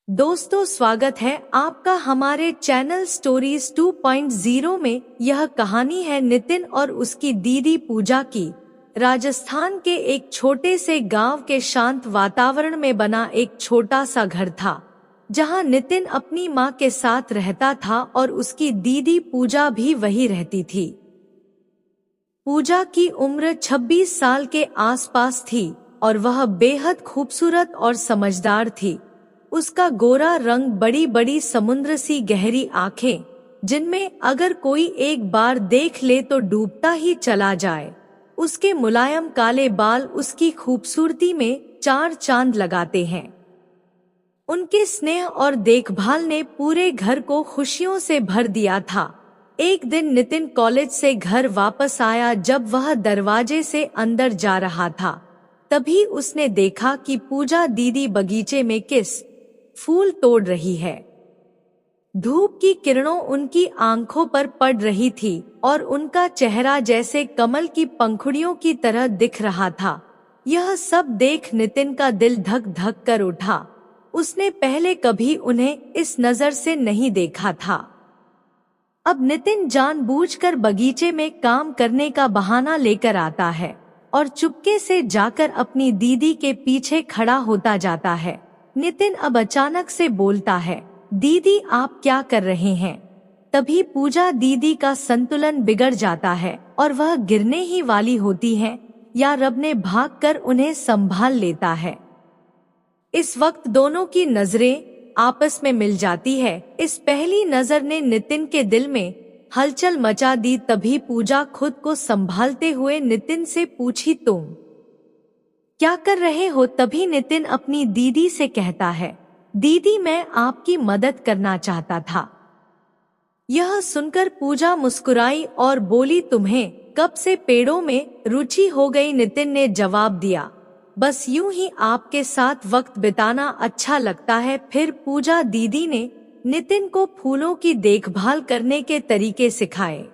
दोस्तों, स्वागत है आपका हमारे चैनल स्टोरीज 2.0 में। यह कहानी है नितिन और उसकी दीदी पूजा की। राजस्थान के एक छोटे से गांव के शांत वातावरण में बना एक छोटा सा घर था, जहां नितिन अपनी मां के साथ रहता था और उसकी दीदी पूजा भी वही रहती थी। पूजा की उम्र 26 साल के आसपास थी और वह बेहद खूबसूरत और समझदार थी। उसका गोरा रंग, बड़ी बड़ी समुद्र सी गहरी आंखें, जिनमें अगर कोई एक बार देख ले तो डूबता ही चला जाए। उसके मुलायम काले बाल उसकी खूबसूरती में चार चांद लगाते हैं। उनके स्नेह और देखभाल ने पूरे घर को खुशियों से भर दिया था। एक दिन नितिन कॉलेज से घर वापस आया। जब वह दरवाजे से अंदर जा रहा था, तभी उसने देखा कि पूजा दीदी बगीचे में किस फूल तोड़ रही है। धूप की किरणों उनकी आंखों पर पड़ रही थी और उनका चेहरा जैसे कमल की पंखुड़ियों की तरह दिख रहा था। यह सब देख नितिन का दिल धक धक कर उठा। उसने पहले कभी उन्हें इस नजर से नहीं देखा था। अब नितिन जानबूझकर बगीचे में काम करने का बहाना लेकर आता है और चुपके से जाकर अपनी दीदी के पीछे खड़ा होता जाता है। नितिन अब अचानक से बोलता है, दीदी आप क्या कर रहे हैं? तभी पूजा दीदी का संतुलन बिगड़ जाता है और वह गिरने ही वाली होती है, या रब ने भागकर उन्हें संभाल लेता है। इस वक्त दोनों की नजरें आपस में मिल जाती है। इस पहली नजर ने नितिन के दिल में हलचल मचा दी। तभी पूजा खुद को संभालते हुए नितिन से पूछी, तुम क्या कर रहे हो? तभी नितिन अपनी दीदी से कहता है, दीदी मैं आपकी मदद करना चाहता था। यह सुनकर पूजा मुस्कुराई और बोली, तुम्हें कब से पेड़ों में रुचि हो गई? नितिन ने जवाब दिया, बस यूं ही आपके साथ वक्त बिताना अच्छा लगता है। फिर पूजा दीदी ने नितिन को फूलों की देखभाल करने के तरीके सिखाए।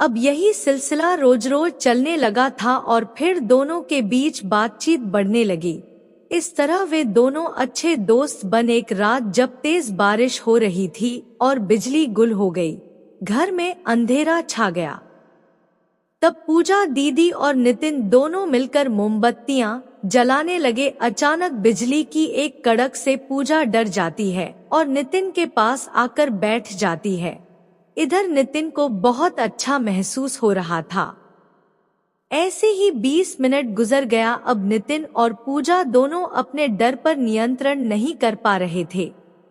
अब यही सिलसिला रोज रोज चलने लगा था और फिर दोनों के बीच बातचीत बढ़ने लगी। इस तरह वे दोनों अच्छे दोस्त बन एक रात जब तेज बारिश हो रही थी और बिजली गुल हो गई, घर में अंधेरा छा गया। तब पूजा दीदी और नितिन दोनों मिलकर मोमबत्तियां जलाने लगे। अचानक बिजली की एक कड़क से पूजा डर जाती है और नितिन के पास आकर बैठ जाती है। इधर नितिन को बहुत अच्छा महसूस हो रहा था। ऐसे ही 20 मिनट गुजर गया। अब नितिन और पूजा दोनों अपने डर पर नियंत्रण नहीं कर पा रहे थे,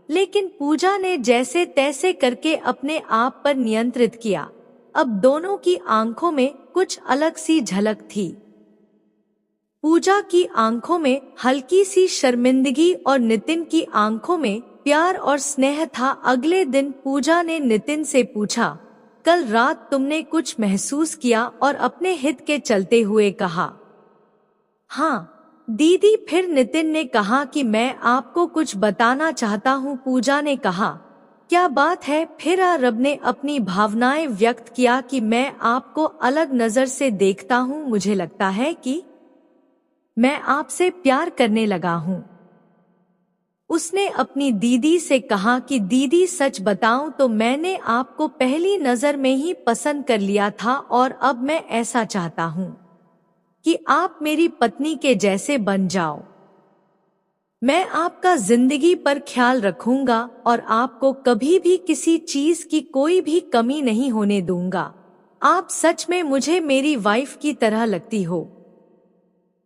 लेकिन पूजा ने जैसे तैसे करके अपने आप पर नियंत्रित किया। अब दोनों की आंखों में कुछ अलग सी झलक थी। पूजा की आंखों में हल्की सी शर्मिंदगी और नितिन की आंखों में प्यार और स्नेह था। अगले दिन पूजा ने नितिन से पूछा, कल रात तुमने कुछ महसूस किया? और अपने हित के चलते हुए कहा, हाँ दीदी। फिर नितिन ने कहा कि मैं आपको कुछ बताना चाहता हूँ। पूजा ने कहा, क्या बात है? फिर रब ने अपनी भावनाएं व्यक्त किया कि मैं आपको अलग नजर से देखता हूँ। मुझे लगता है कि मैं आपसे प्यार करने लगा हूँ। उसने अपनी दीदी से कहा कि दीदी सच बताऊं तो मैंने आपको पहली नजर में ही पसंद कर लिया था और अब मैं ऐसा चाहता हूँ कि आप मेरी पत्नी के जैसे बन जाओ। मैं आपका जिंदगी पर ख्याल रखूंगा और आपको कभी भी किसी चीज की कोई भी कमी नहीं होने दूंगा। आप सच में मुझे मेरी वाइफ की तरह लगती हो।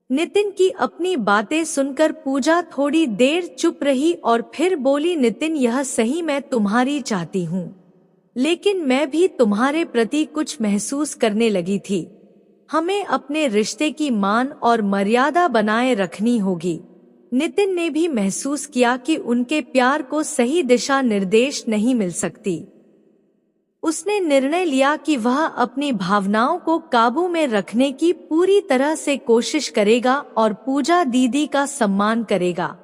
नितिन की अपनी बातें सुनकर पूजा थोड़ी देर चुप रही और फिर बोली, नितिन यह सही मैं तुम्हारी चाहती हूँ, लेकिन मैं भी तुम्हारे प्रति कुछ महसूस करने लगी थी। हमें अपने रिश्ते की मान और मर्यादा बनाए रखनी होगी। नितिन ने भी महसूस किया कि उनके प्यार को सही दिशा निर्देश नहीं मिल सकती। उसने निर्णय लिया कि वह अपनी भावनाओं को काबू में रखने की पूरी तरह से कोशिश करेगा और पूजा दीदी का सम्मान करेगा।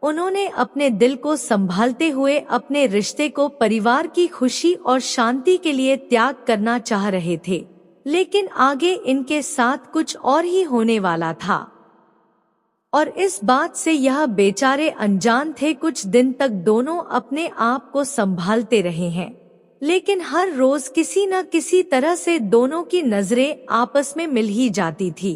उन्होंने अपने दिल को संभालते हुए अपने रिश्ते को परिवार की खुशी और शांति के लिए त्याग करना चाह रहे थे, लेकिन आगे इनके साथ कुछ और ही होने वाला था। और इस बात से यह बेचारे अनजान थे। कुछ दिन तक दोनों अपने आप को संभालते रहे हैं, लेकिन हर रोज किसी न किसी तरह से दोनों की नजरें आपस में मिल ही जाती थी।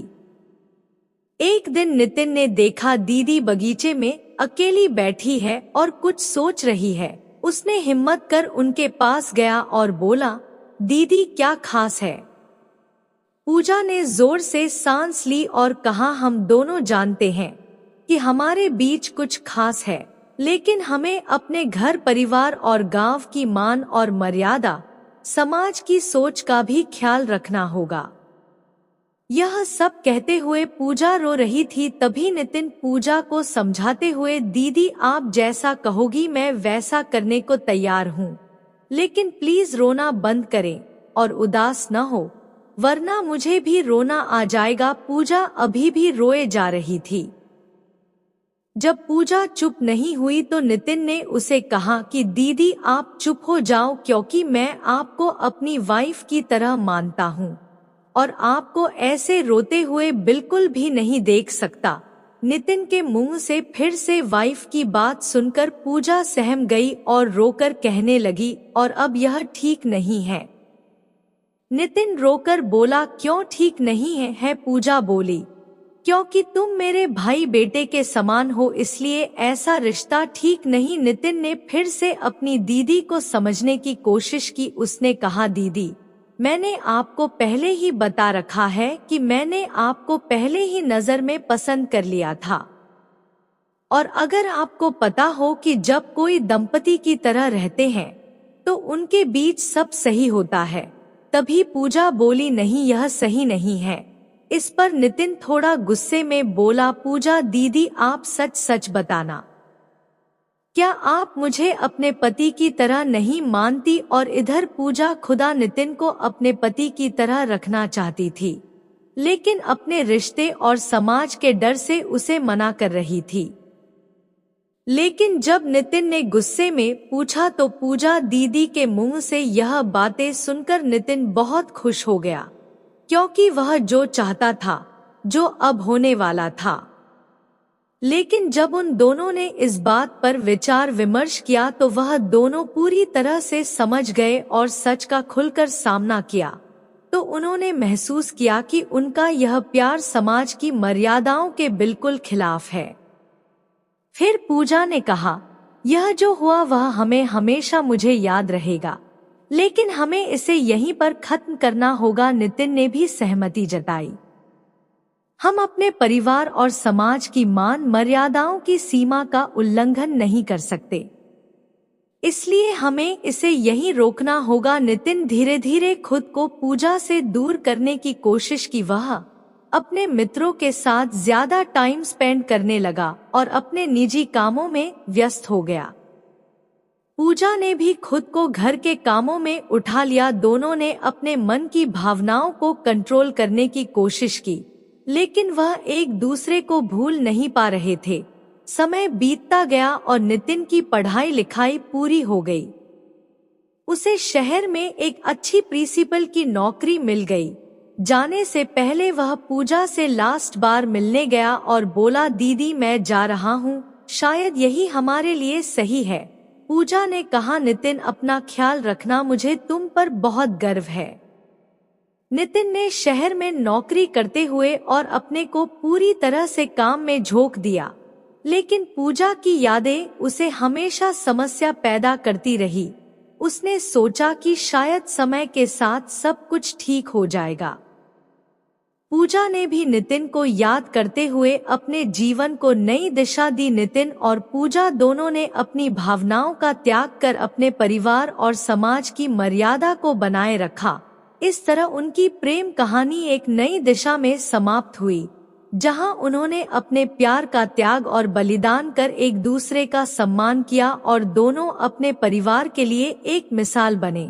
एक दिन नितिन ने देखा दीदी बगीचे में अकेली बैठी है और कुछ सोच रही है। उसने हिम्मत कर उनके पास गया और बोला, दीदी क्या खास है? पूजा ने जोर से सांस ली और कहा, हम दोनों जानते हैं कि हमारे बीच कुछ खास है, लेकिन हमें अपने घर परिवार और गांव की मान और मर्यादा, समाज की सोच का भी ख्याल रखना होगा। यह सब कहते हुए पूजा रो रही थी। तभी नितिन पूजा को समझाते हुए, दीदी आप जैसा कहोगी मैं वैसा करने को तैयार हूँ, लेकिन प्लीज रोना बंद करें और उदास न हो, वरना मुझे भी रोना आ जाएगा। पूजा अभी भी रोए जा रही थी। जब पूजा चुप नहीं हुई तो नितिन ने उसे कहा कि दीदी आप चुप हो जाओ, क्योंकि मैं आपको अपनी वाइफ की तरह मानता हूँ और आपको ऐसे रोते हुए बिल्कुल भी नहीं देख सकता। नितिन के मुंह से फिर से वाइफ की बात सुनकर पूजा सहम गई और रोकर कहने लगी, और अब यह ठीक नहीं है। नितिन रोकर बोला, क्यों ठीक नहीं है? पूजा बोली, क्योंकि तुम मेरे भाई बेटे के समान हो, इसलिए ऐसा रिश्ता ठीक नहीं। नितिन ने फिर से अपनी दीदी को समझने की कोशिश की। उसने कहा, दीदी मैंने आपको पहले ही बता रखा है कि मैंने आपको पहले ही नजर में पसंद कर लिया था, और अगर आपको पता हो कि जब कोई दंपति की तरह रहते हैं तो उनके बीच सब सही होता है। तभी पूजा बोली, नहीं यह सही नहीं है। इस पर नितिन थोड़ा गुस्से में बोला, पूजा दीदी आप सच सच बताना, क्या आप मुझे अपने पति की तरह नहीं मानती? और इधर पूजा खुदा नितिन को अपने पति की तरह रखना चाहती थी, लेकिन अपने रिश्ते और समाज के डर से उसे मना कर रही थी। लेकिन जब नितिन ने गुस्से में पूछा तो पूजा दीदी के मुंह से यह बातें सुनकर नितिन बहुत खुश हो गया, क्योंकि वह जो चाहता था, जो अब होने वाला था। लेकिन जब उन दोनों ने इस बात पर विचार विमर्श किया तो वह दोनों पूरी तरह से समझ गए और सच का खुलकर सामना किया। तो उन्होंने महसूस किया कि उनका यह प्यार समाज की मर्यादाओं के बिल्कुल खिलाफ है। फिर पूजा ने कहा, यह जो हुआ वह हमें हमेशा मुझे याद रहेगा, लेकिन हमें इसे यहीं पर खत्म करना होगा। नितिन ने भी सहमति जताई। हम अपने परिवार और समाज की मान मर्यादाओं की सीमा का उल्लंघन नहीं कर सकते, इसलिए हमें इसे यहीं रोकना होगा। नितिन धीरे धीरे खुद को पूजा से दूर करने की कोशिश की। वह अपने मित्रों के साथ ज्यादा टाइम स्पेंड करने लगा और अपने निजी कामों में व्यस्त हो गया। पूजा ने भी खुद को घर के कामों में उठा लिया। दोनों ने अपने मन की भावनाओं को कंट्रोल करने की कोशिश की, लेकिन वह एक दूसरे को भूल नहीं पा रहे थे। समय बीतता गया और नितिन की पढ़ाई लिखाई पूरी हो गई। उसे शहर में एक अच्छी प्रिंसिपल की नौकरी मिल गई। जाने से पहले वह पूजा से लास्ट बार मिलने गया और बोला, दीदी मैं जा रहा हूँ, शायद यही हमारे लिए सही है। पूजा ने कहा, नितिन अपना ख्याल रखना, मुझे तुम पर बहुत गर्व है। नितिन ने शहर में नौकरी करते हुए और अपने को पूरी तरह से काम में झोंक दिया, लेकिन पूजा की यादें उसे हमेशा समस्या पैदा करती रही। उसने सोचा कि शायद समय के साथ सब कुछ ठीक हो जाएगा। पूजा ने भी नितिन को याद करते हुए अपने जीवन को नई दिशा दी। नितिन और पूजा दोनों ने अपनी भावनाओं का त्याग कर अपने परिवार और समाज की मर्यादा को बनाए रखा। इस तरह उनकी प्रेम कहानी एक नई दिशा में समाप्त हुई, जहां उन्होंने अपने प्यार का त्याग और बलिदान कर एक दूसरे का सम्मान किया और दोनों अपने परिवार के लिए एक मिसाल बने।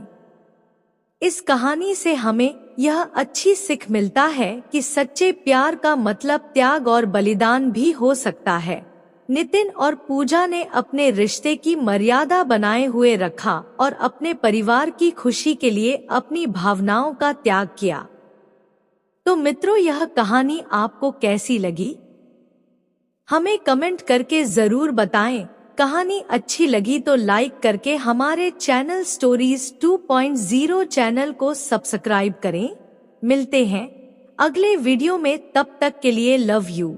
इस कहानी से हमें यह अच्छी सीख मिलता है कि सच्चे प्यार का मतलब त्याग और बलिदान भी हो सकता है। नितिन और पूजा ने अपने रिश्ते की मर्यादा बनाए हुए रखा और अपने परिवार की खुशी के लिए अपनी भावनाओं का त्याग किया। तो मित्रों, यह कहानी आपको कैसी लगी? हमें कमेंट करके जरूर बताएं। कहानी अच्छी लगी तो लाइक करके हमारे चैनल स्टोरीज 2.0 चैनल को सब्सक्राइब करें। मिलते हैं अगले वीडियो में, तब तक के लिए लव यू।